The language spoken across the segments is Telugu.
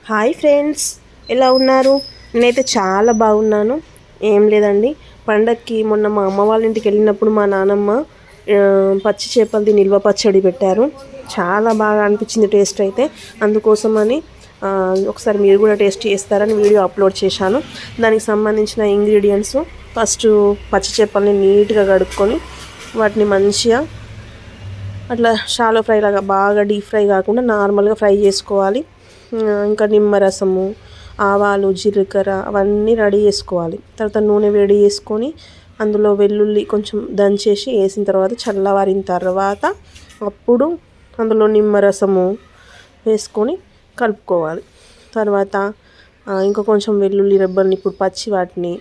హాయ్ ఫ్రెండ్స్, ఎలా ఉన్నారు? నేనైతే చాలా బాగున్నాను. ఏం లేదండి, పండక్కి మొన్న మా అమ్మ వాళ్ళ ఇంటికి వెళ్ళినప్పుడు మా నానమ్మ పచ్చి చేపలది నిల్వ పచ్చడి పెట్టారు. చాలా బాగా అనిపించింది టేస్ట్ అయితే. అందుకోసమని ఒకసారి మీరు కూడా టేస్ట్ చేస్తారని వీడియో అప్లోడ్ చేశాను. దానికి సంబంధించిన ఇంగ్రీడియంట్స్: ఫస్ట్ పచ్చి చేపల్ని నీట్గా కడుక్కొని వాటిని మంచిగా అట్లా షాలో ఫ్రై లాగా, బాగా డీప్ ఫ్రై కాకుండా నార్మల్గా ఫ్రై చేసుకోవాలి. ఇంకా నిమ్మరసము, ఆవాలు, జీలకర్ర అవన్నీ రెడీ చేసుకోవాలి. తర్వాత నూనె వేడి చేసుకొని అందులో వెల్లుల్లి కొంచెం దంచేసి వేసిన తర్వాత చల్లవారిన తర్వాత అప్పుడు అందులో నిమ్మరసము వేసుకొని కలుపుకోవాలి. తర్వాత ఇంకా కొంచెం వెల్లుల్లి రెబ్బల్ని ఇప్పుడు పచ్చి వాటిని,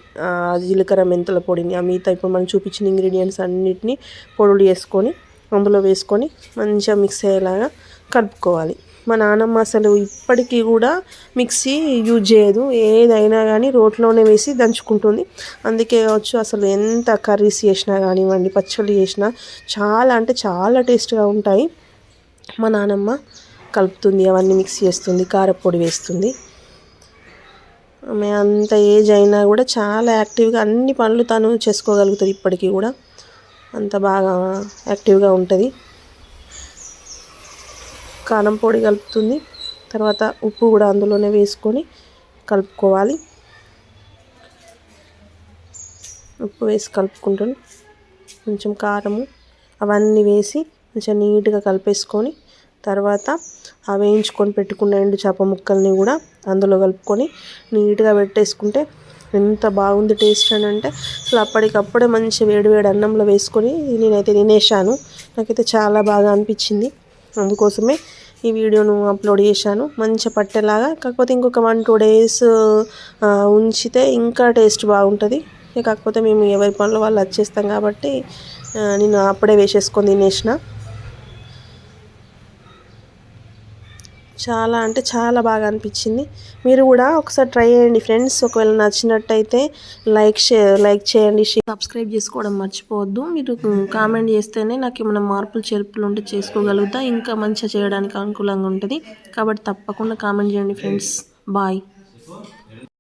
జీలకర్ర మెంతుల పొడిని, మిగతా ఇప్పుడు మనం చూపించిన ఇంగ్రీడియంట్స్ అన్నిటిని పొడులు చేసుకొని అందులో వేసుకొని మంచిగా మిక్స్ అయ్యేలాగా కలుపుకోవాలి. మా నాన్నమ్మ అసలు ఇప్పటికీ కూడా మిక్సీ యూజ్ చేయదు. ఏదైనా కానీ రోట్లోనే వేసి దంచుకుంటుంది. అందుకే కావచ్చు అసలు ఎంత కర్రీస్ చేసినా కానివ్వండి, పచ్చళ్ళు చేసినా చాలా అంటే చాలా టేస్ట్గా ఉంటాయి. మా నాన్నమ్మ కలుపుతుంది, అవన్నీ మిక్స్ చేస్తుంది, కారపొడి వేస్తుంది. ఆమె అంత ఏజ్ అయినా కూడా చాలా యాక్టివ్గా అన్ని పనులు తను చేసుకోగలుగుతుంది. ఇప్పటికీ కూడా అంత బాగా యాక్టివ్గా ఉంటుంది. కారం పొడి కలుపుతుంది. తర్వాత ఉప్పు కూడా అందులోనే వేసుకొని కలుపుకోవాలి. ఉప్పు వేసి కలుపుకుంటాను. కొంచెం కారము అవన్నీ వేసి కొంచెం నీట్గా కలిపేసుకొని తర్వాత ఆ వేయించుకొని పెట్టుకున్న ఎండు చేప ముక్కల్ని కూడా అందులో కలుపుకొని నీట్గా పెట్టేసుకుంటే ఎంత బాగుంది టేస్ట్ అని అంటే అసలు అప్పటికప్పుడే మంచి వేడి వేడి అన్నంలో వేసుకొని నేనైతే తినేసాను. నాకైతే చాలా బాగా అనిపించింది. అందుకోసమే ఈ వీడియోను అప్లోడ్ చేశాను. మంచిగా పట్టేలాగా, కాకపోతే ఇంకొక 1-2 డేస్ ఉంచితే ఇంకా టేస్ట్ బాగుంటుంది. కాకపోతే మేము ఎవరి పనులు వాళ్ళు వచ్చేస్తాం కాబట్టి నేను అప్పుడే వేసేసుకొని తినేసిన. చాలా అంటే చాలా బాగా అనిపించింది. మీరు కూడా ఒకసారి ట్రై చేయండి ఫ్రెండ్స్. ఒకవేళ నచ్చినట్టయితే లైక్ చేయండి, సబ్స్క్రైబ్ చేసుకోవడం మర్చిపోవద్దు. మీరు కామెంట్ చేస్తేనే నాకు ఏమైనా మార్పులు చేర్పులు ఉంటే చేసుకోగలుగుతా, ఇంకా మంచిగా చేయడానికి అనుకూలంగా ఉంటుంది. కాబట్టి తప్పకుండా కామెంట్ చేయండి ఫ్రెండ్స్. బాయ్.